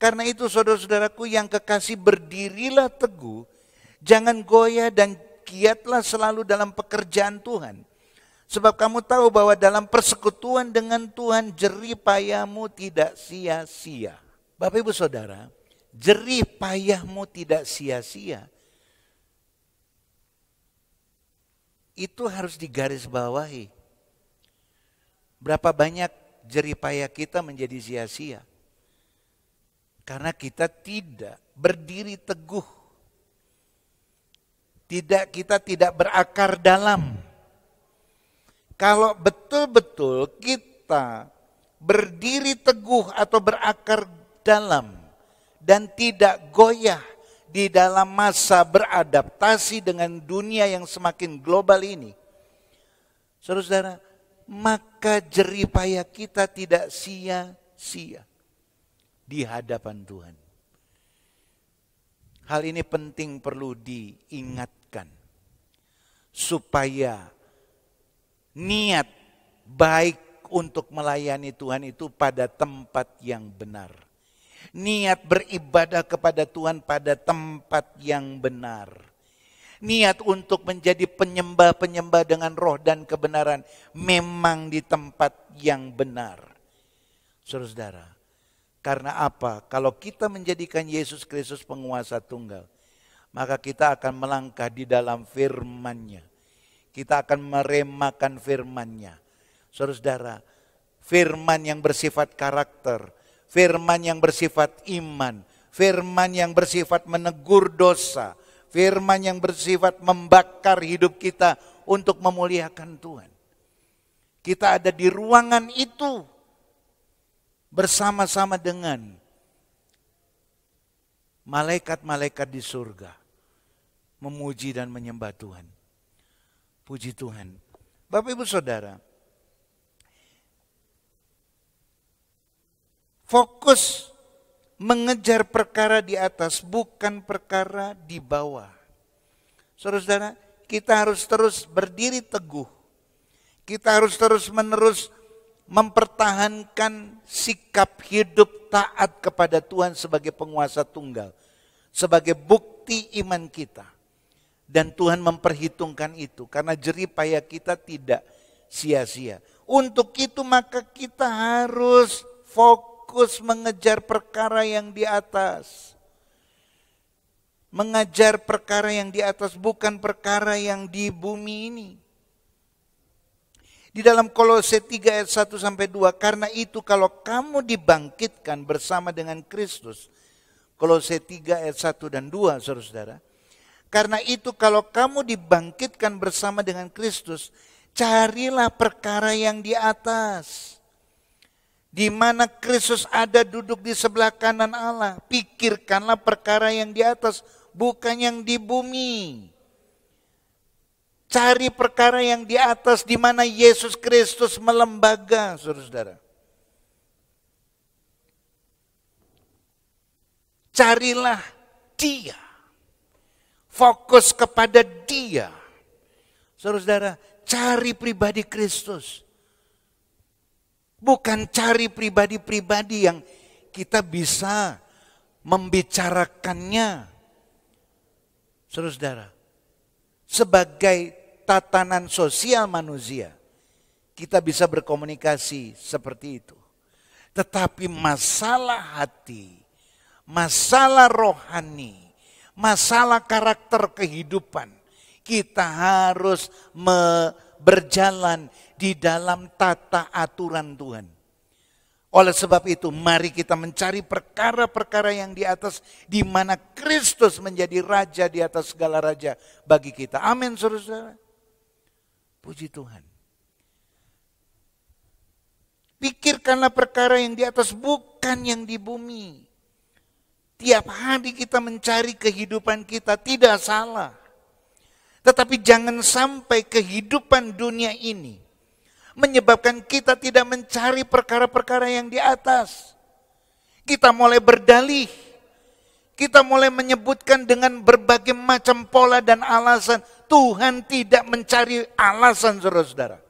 S4: Karena itu saudara-saudaraku yang kekasih, berdirilah teguh. Jangan goyah dan giatlah selalu dalam pekerjaan Tuhan. Sebab kamu tahu bahwa dalam persekutuan dengan Tuhan jerih payahmu tidak sia-sia. Bapak Ibu Saudara, jerih payahmu tidak sia-sia. Itu harus digarisbawahi. Berapa banyak jerih payah kita menjadi sia-sia? Karena kita tidak berdiri teguh. Kita tidak berakar dalam. Kalau betul-betul kita berdiri teguh atau berakar dalam dan tidak goyah di dalam masa beradaptasi dengan dunia yang semakin global ini, saudara-saudara, maka jerih payah kita tidak sia-sia di hadapan Tuhan. Hal ini penting, perlu diingatkan supaya niat baik untuk melayani Tuhan itu pada tempat yang benar. Niat beribadah kepada Tuhan pada tempat yang benar. Niat untuk menjadi penyembah-penyembah dengan roh dan kebenaran memang di tempat yang benar. Saudara-saudara, karena apa? Kalau kita menjadikan Yesus Kristus penguasa tunggal, maka kita akan melangkah di dalam firman-Nya. Kita akan meremakan firman-Nya. Saudara-saudara, firman yang bersifat karakter, firman yang bersifat iman, firman yang bersifat menegur dosa, firman yang bersifat membakar hidup kita untuk memuliakan Tuhan. Kita ada di ruangan itu bersama-sama dengan malaikat-malaikat di surga, memuji dan menyembah Tuhan. Puji Tuhan. Bapak Ibu Saudara, fokus mengejar perkara di atas, bukan perkara di bawah. Saudara-saudara, kita harus terus berdiri teguh. Kita harus terus-menerus mempertahankan sikap hidup taat kepada Tuhan sebagai penguasa tunggal. Sebagai bukti iman kita. Dan Tuhan memperhitungkan itu, karena jerih payah kita tidak sia-sia. Untuk itu maka kita harus fokus mengejar perkara yang di atas. mengajar perkara yang di atas, bukan perkara yang di bumi ini. Di dalam Kolose 3 ayat 1 sampai 2, karena itu kalau kamu dibangkitkan bersama dengan Kristus. Kolose 3 ayat 1 dan 2, saudara-saudara. Karena itu kalau kamu dibangkitkan bersama dengan Kristus, carilah perkara yang di atas. Di mana Kristus ada duduk di sebelah kanan Allah. Pikirkanlah perkara yang di atas, bukan yang di bumi. Cari perkara yang di atas di mana Yesus Kristus melembaga, saudara-saudara. Carilah Dia. Fokus kepada Dia. Saudara-saudara, cari pribadi Kristus. Bukan cari pribadi-pribadi yang kita bisa membicarakannya. Saudara-saudara, sebagai tatanan sosial manusia, kita bisa berkomunikasi seperti itu. Tetapi masalah hati, masalah rohani, masalah karakter kehidupan, kita harus berjalan di dalam tata aturan Tuhan. Oleh sebab itu, mari kita mencari perkara-perkara yang di atas, di mana Kristus menjadi raja di atas segala raja bagi kita. Amin, saudara-saudara. Puji Tuhan. Pikirkanlah perkara yang di atas, bukan yang di bumi. Tiap hari kita mencari kehidupan kita, tidak salah. Tetapi jangan sampai kehidupan dunia ini menyebabkan kita tidak mencari perkara-perkara yang di atas. Kita mulai berdalih. Kita mulai menyebutkan dengan berbagai macam pola dan alasan. Tuhan tidak mencari alasan, saudara-saudara.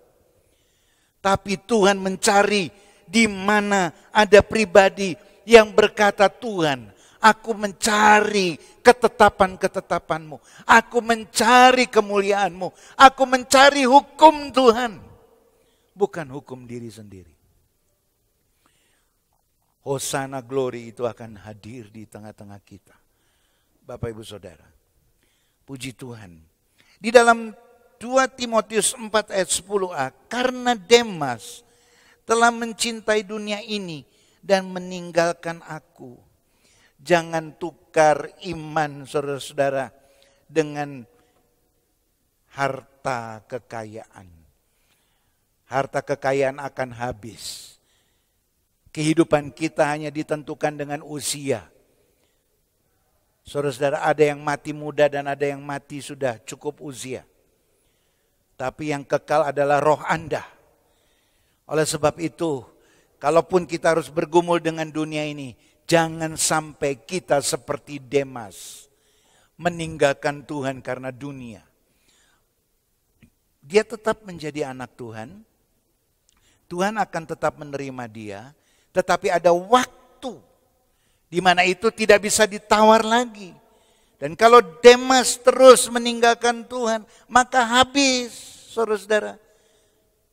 S4: Tapi Tuhan mencari di mana ada pribadi yang berkata, Tuhan, aku mencari ketetapan-ketetapan-Mu. Aku mencari kemuliaan-Mu. Aku mencari hukum Tuhan. Bukan hukum diri sendiri. Hosana glory itu akan hadir di tengah-tengah kita. Bapak Ibu Saudara. Puji Tuhan. Di dalam 2 Timotius 4 ayat 10a, karena Demas telah mencintai dunia ini dan meninggalkan aku. Jangan tukar iman saudara-saudara dengan harta kekayaan. Harta kekayaan akan habis. Kehidupan kita hanya ditentukan dengan usia. Saudara-saudara, ada yang mati muda dan ada yang mati sudah cukup usia. Tapi yang kekal adalah roh Anda. Oleh sebab itu, kalaupun kita harus bergumul dengan dunia ini, jangan sampai kita seperti Demas, meninggalkan Tuhan karena dunia. Dia tetap menjadi anak Tuhan. Tuhan akan tetap menerima dia, tetapi ada waktu di mana itu tidak bisa ditawar lagi. Dan kalau Demas terus meninggalkan Tuhan, maka habis, saudara-saudara.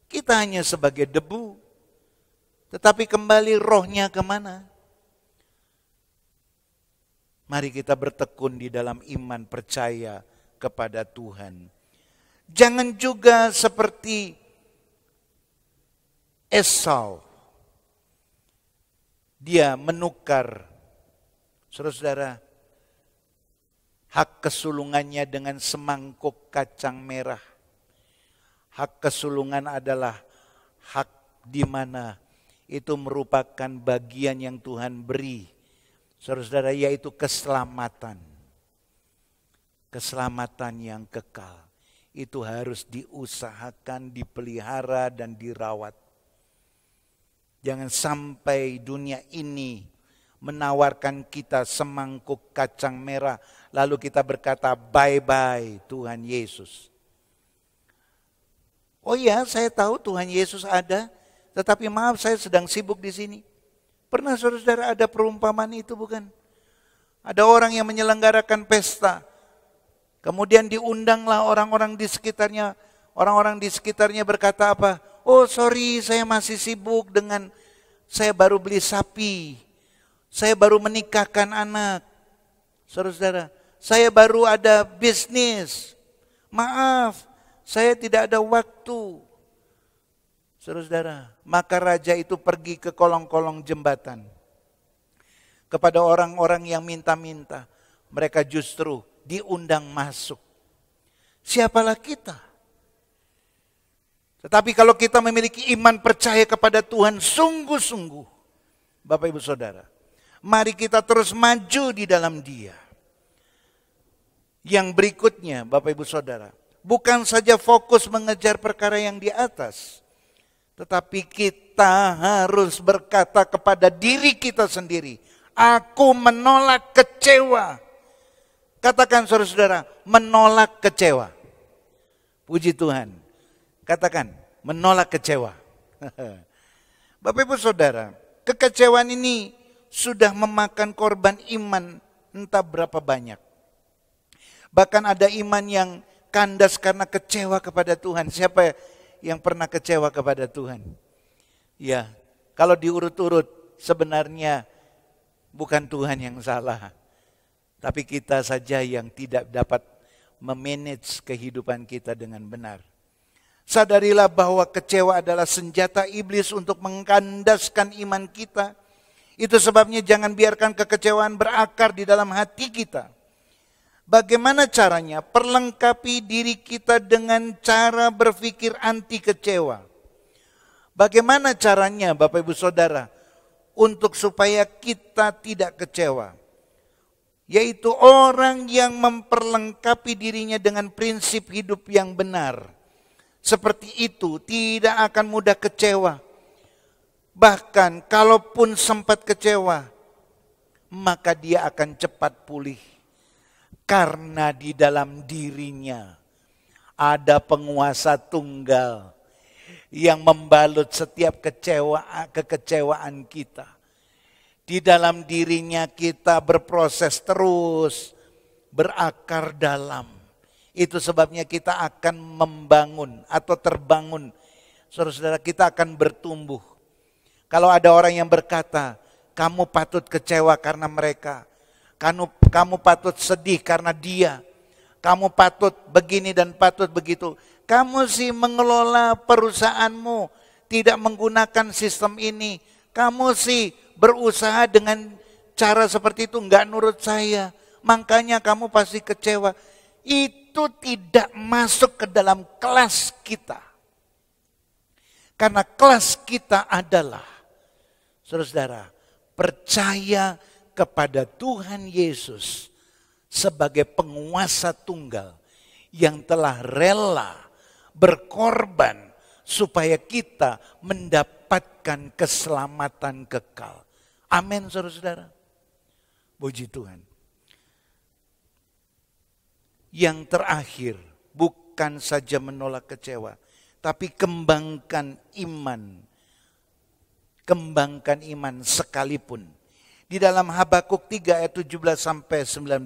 S4: Kita hanya sebagai debu. Tetapi kembali rohnya kemana? Mari kita bertekun di dalam iman, percaya kepada Tuhan. Jangan juga seperti Esau. Dia menukar, saudara-saudara, hak kesulungannya dengan semangkuk kacang merah. Hak kesulungan adalah hak di mana itu merupakan bagian yang Tuhan beri. Saudara-saudara, yaitu keselamatan. Keselamatan yang kekal. Itu harus diusahakan, dipelihara dan dirawat. Jangan sampai dunia ini menawarkan kita semangkuk kacang merah, lalu kita berkata bye-bye Tuhan Yesus. Oh ya, saya tahu Tuhan Yesus ada, tetapi maaf saya sedang sibuk di sini. Pernah saudara-saudara ada perumpamaan itu bukan? Ada orang yang menyelenggarakan pesta, kemudian diundanglah orang-orang di sekitarnya. Orang-orang di sekitarnya berkata apa? Oh sorry, saya masih sibuk dengan, saya baru beli sapi, saya baru menikahkan anak. Saudara-saudara, saya baru ada bisnis. Maaf, saya tidak ada waktu. Saudara-saudara, maka raja itu pergi ke kolong-kolong jembatan. Kepada orang-orang yang minta-minta, mereka justru diundang masuk. Siapalah kita? Tetapi kalau kita memiliki iman percaya kepada Tuhan sungguh-sungguh, Bapak Ibu Saudara, mari kita terus maju di dalam Dia. Yang berikutnya, Bapak Ibu Saudara, bukan saja fokus mengejar perkara yang di atas, tetapi kita harus berkata kepada diri kita sendiri, aku menolak kecewa. Katakan saudara-saudara, menolak kecewa. Puji Tuhan. Katakan, menolak kecewa. Bapak Ibu Saudara, kekecewaan ini sudah memakan korban iman entah berapa banyak. Bahkan ada iman yang kandas karena kecewa kepada Tuhan. Siapa yang pernah kecewa kepada Tuhan? Ya, kalau diurut-urut sebenarnya bukan Tuhan yang salah. Tapi kita saja yang tidak dapat memanage kehidupan kita dengan benar. Sadarilah bahwa kecewa adalah senjata iblis untuk mengkandaskan iman kita. Itu sebabnya jangan biarkan kekecewaan berakar di dalam hati kita. Bagaimana caranya? Perlengkapi diri kita dengan cara berpikir anti kecewa. Bagaimana caranya Bapak Ibu Saudara untuk supaya kita tidak kecewa? Yaitu orang yang memperlengkapi dirinya dengan prinsip hidup yang benar. Seperti itu tidak akan mudah kecewa. Bahkan kalaupun sempat kecewa, maka dia akan cepat pulih. Karena di dalam dirinya ada penguasa tunggal yang membalut setiap kekecewaan kita. Di dalam dirinya kita berproses terus, berakar dalam. Itu sebabnya kita akan membangun atau terbangun. Saudara-saudara, kita akan bertumbuh. Kalau ada orang yang berkata, kamu patut kecewa karena mereka. Kamu patut sedih karena dia. Kamu patut begini dan patut begitu. Kamu sih mengelola perusahaanmu tidak menggunakan sistem ini. Kamu sih berusaha dengan cara seperti itu enggak nurut saya. Makanya kamu pasti kecewa. Itu tidak masuk ke dalam kelas kita. Karena kelas kita adalah, saudara-saudara, percaya kepada Tuhan Yesus sebagai penguasa tunggal yang telah rela berkorban supaya kita mendapatkan keselamatan kekal. Amin, saudara-saudara. Puji Tuhan. Yang terakhir, bukan saja menolak kecewa, tapi kembangkan iman. Kembangkan iman sekalipun. Di dalam Habakuk 3 ayat 17 sampai 19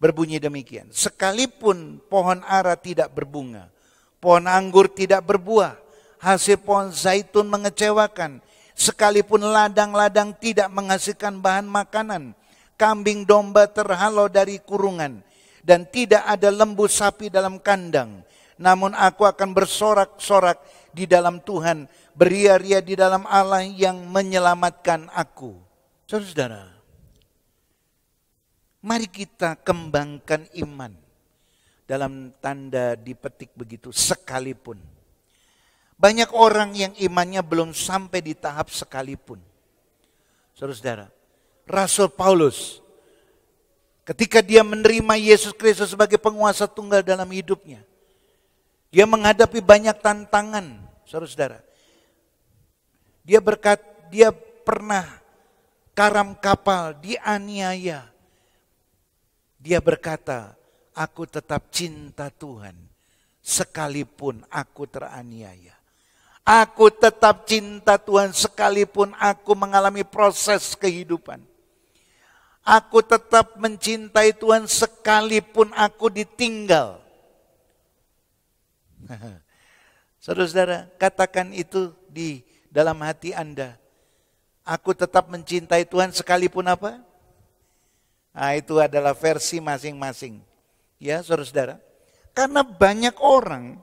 S4: berbunyi demikian. Sekalipun pohon ara tidak berbunga, pohon anggur tidak berbuah, hasil pohon zaitun mengecewakan, sekalipun ladang-ladang tidak menghasilkan bahan makanan, kambing domba terhalau dari kurungan, dan tidak ada lembu sapi dalam kandang, namun aku akan bersorak-sorak di dalam Tuhan, beria-ria di dalam Allah yang menyelamatkan aku. Saudara-saudara, mari kita kembangkan iman dalam tanda dipetik begitu sekalipun. Banyak orang yang imannya belum sampai di tahap sekalipun. Saudara-saudara, Rasul Paulus ketika dia menerima Yesus Kristus sebagai penguasa tunggal dalam hidupnya, dia menghadapi banyak tantangan, saudara-saudara. Dia pernah karam kapal, dianiaya. Dia berkata, aku tetap cinta Tuhan sekalipun aku teraniaya. Aku tetap cinta Tuhan sekalipun aku mengalami proses kehidupan. Aku tetap mencintai Tuhan sekalipun aku ditinggal. Saudara-saudara, katakan itu di dalam hati Anda. Aku tetap mencintai Tuhan sekalipun apa? Nah, itu adalah versi masing-masing. Ya, saudara-saudara. Karena banyak orang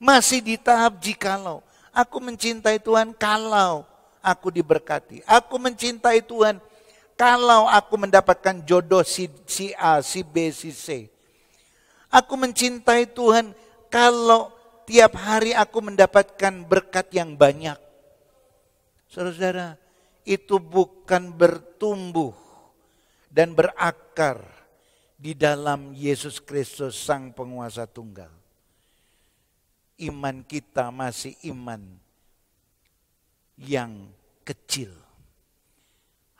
S4: masih di tahap jikalau. Aku mencintai Tuhan kalau aku diberkati. Aku mencintai Tuhan kalau aku mendapatkan jodoh si A, si B, si C. Aku mencintai Tuhan kalau tiap hari aku mendapatkan berkat yang banyak. Saudara-saudara, itu bukan bertumbuh dan berakar di dalam Yesus Kristus Sang Penguasa Tunggal. Iman kita masih iman yang kecil.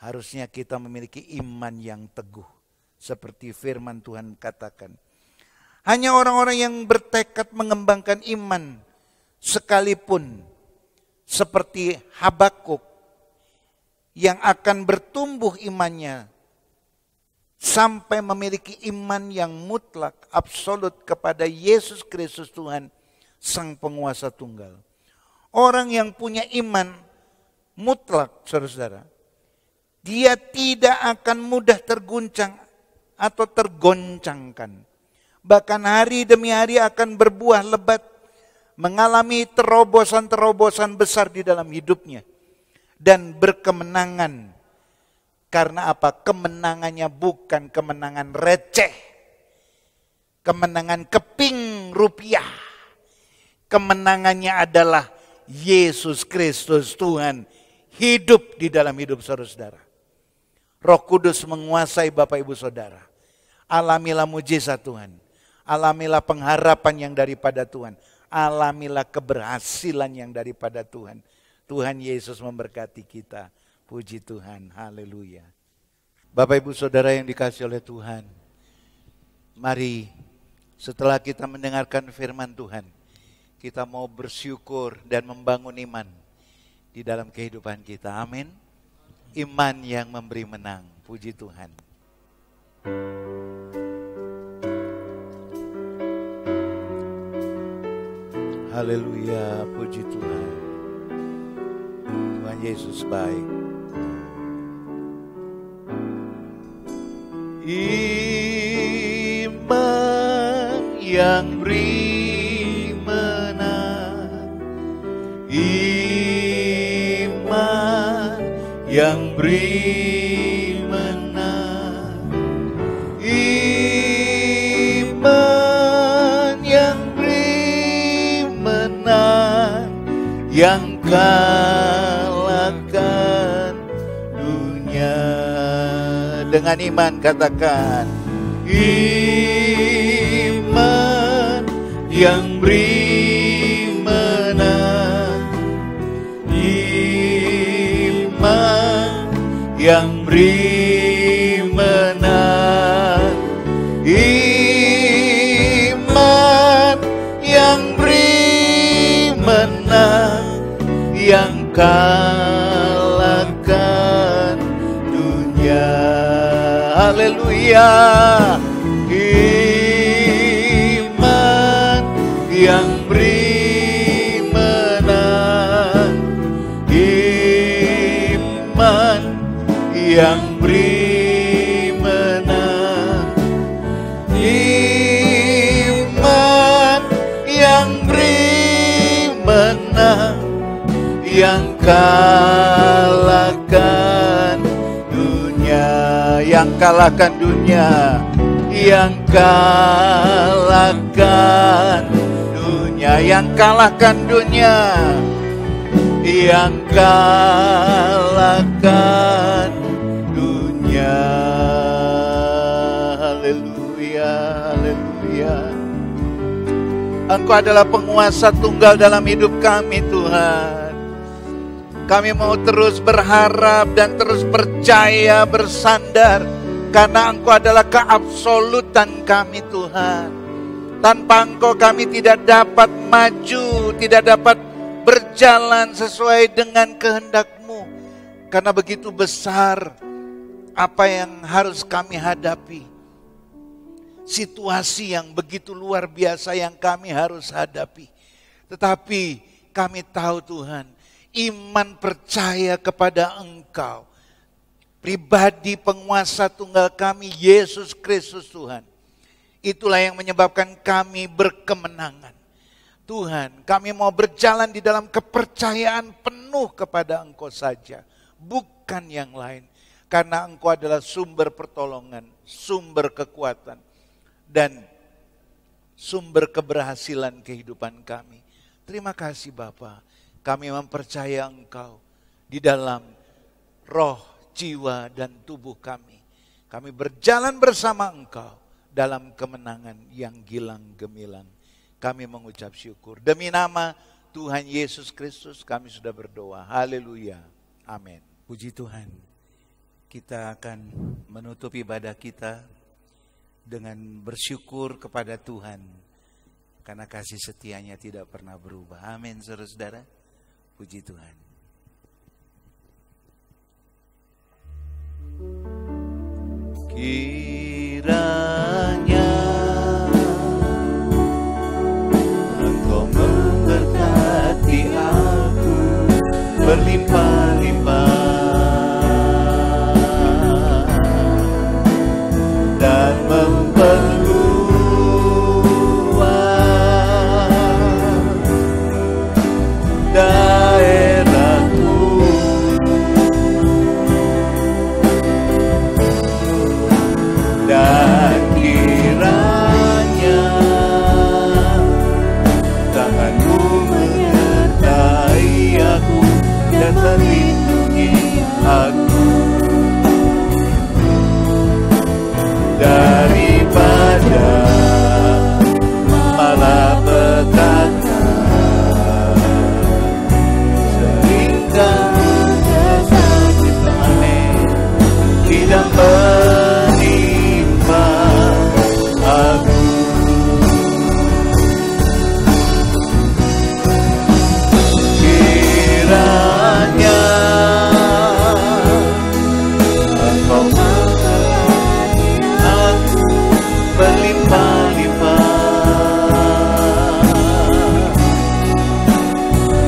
S4: Harusnya kita memiliki iman yang teguh. Seperti firman Tuhan katakan. Hanya orang-orang yang bertekad mengembangkan iman sekalipun seperti Habakuk yang akan bertumbuh imannya sampai memiliki iman yang mutlak, absolut kepada Yesus Kristus Tuhan, Sang Penguasa Tunggal. Orang yang punya iman mutlak, saudara-saudara, dia tidak akan mudah terguncang atau tergoncangkan. Bahkan hari demi hari akan berbuah lebat, mengalami terobosan-terobosan besar di dalam hidupnya. Dan berkemenangan. Karena apa? Kemenangannya bukan kemenangan receh. Kemenangan keping rupiah. Kemenangannya adalah Yesus Kristus Tuhan hidup di dalam hidup saudara-saudara. Roh Kudus menguasai Bapak Ibu Saudara. Alamilah mujizat Tuhan. Alamilah pengharapan yang daripada Tuhan. Alamilah keberhasilan yang daripada Tuhan. Tuhan Yesus memberkati kita. Puji Tuhan. Haleluya. Bapak Ibu Saudara yang dikasihi oleh Tuhan. Mari setelah kita mendengarkan firman Tuhan. Kita mau bersyukur dan membangun iman di dalam kehidupan kita. Amin. Iman yang memberi menang. Puji Tuhan. Haleluya, puji Tuhan. Tuhan Yesus baik. Iman yang beri menang. Iman yang beri menang. Iman yang beri menang, yang kalahkan dunia. Dengan iman katakan, iman yang beri menang. Iman yang beri menang. Iman yang beri menang, yang kalahkan dunia. Haleluya. Iman yang beri menang. Iman yang beri menang. Iman yang beri menang, yang kalahkan dunia. Yang kalahkan dunia. Yang kalahkan dunia. Yang kalahkan dunia. Yang kalahkan dunia. Haleluya, haleluya. Engkau adalah penguasa tunggal dalam hidup kami, Tuhan. Kami mau terus berharap dan terus percaya, bersandar, karena Engkau adalah keabsolutan kami, Tuhan. Tanpa Engkau kami tidak dapat maju, tidak dapat berjalan sesuai dengan kehendak-Mu. Karena begitu besar apa yang harus kami hadapi. Situasi yang begitu luar biasa yang kami harus hadapi. Tetapi kami tahu Tuhan, iman percaya kepada Engkau pribadi penguasa tunggal kami, Yesus Kristus Tuhan. Itulah yang menyebabkan kami berkemenangan. Tuhan, kami mau berjalan di dalam kepercayaan penuh kepada Engkau saja, bukan yang lain. Karena Engkau adalah sumber pertolongan, sumber kekuatan, dan sumber keberhasilan kehidupan kami. Terima kasih Bapa, kami mempercaya Engkau di dalam roh, jiwa, dan tubuh kami. Kami berjalan bersama Engkau dalam kemenangan yang gilang gemilang. Kami mengucap syukur. Demi nama Tuhan Yesus Kristus kami sudah berdoa. Haleluya. Amin. Puji Tuhan. Kita akan menutup ibadah kita dengan bersyukur kepada Tuhan. Karena kasih setianya tidak pernah berubah. Amin, saudara-saudara. Puji Tuhan. Kiranya Engkau memberkati aku berlimpah-limpah dan memperluas daerahku, dan kiranya tanganmu menyertai aku dan melindungi aku daripada malapetaka sehingga kesakitan tidak menimpa aku. Kiranya Engkau memberkati aku berlimpah-limpah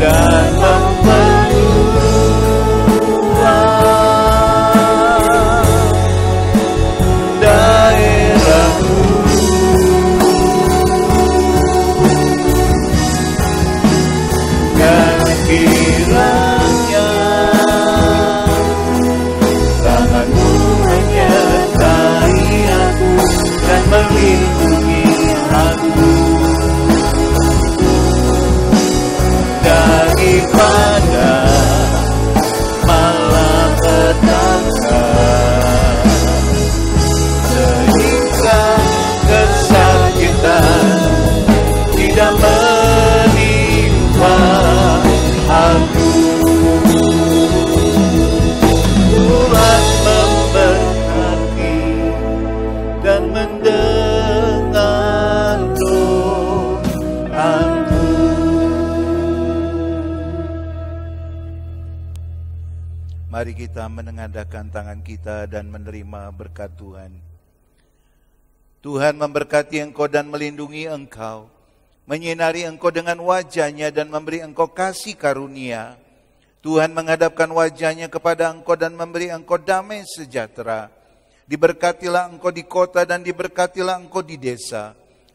S4: dan memperluas daerahku, dan kiranya tanganmu menyertai aku dan melindungi aku daripada malapetaka sehingga kesakitan tidak menimpa aku. Tuhan memberkati dan mendengar doaku. Mari kita menengadahkan tangan kita dan menerima berkat Tuhan. Tuhan memberkati engkau dan melindungi engkau, menyinari engkau dengan wajah-Nya dan memberi engkau kasih karunia. Tuhan menghadapkan wajah-Nya kepada engkau dan memberi engkau damai sejahtera. Diberkatilah engkau di kota dan diberkatilah engkau di desa.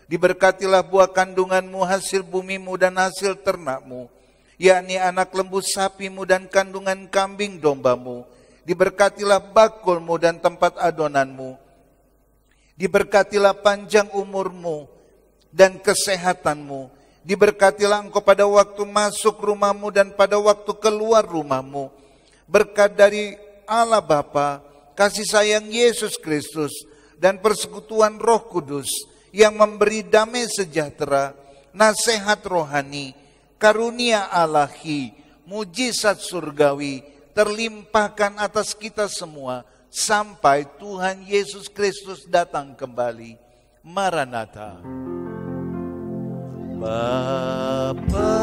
S4: Diberkatilah buah kandunganmu, hasil bumimu dan hasil ternakmu, yakni anak lembu sapimu dan kandungan kambing dombamu. Diberkatilah bakulmu dan tempat adonanmu. Diberkatilah panjang umurmu dan kesehatanmu. Diberkatilah engkau pada waktu masuk rumahmu dan pada waktu keluar rumahmu. Berkat dari Allah Bapa, kasih sayang Yesus Kristus, dan persekutuan Roh Kudus yang memberi damai sejahtera, nasihat rohani, karunia Ilahi, mujizat surgawi terlimpahkan atas kita semua sampai Tuhan Yesus Kristus datang kembali. Maranatha. Bapa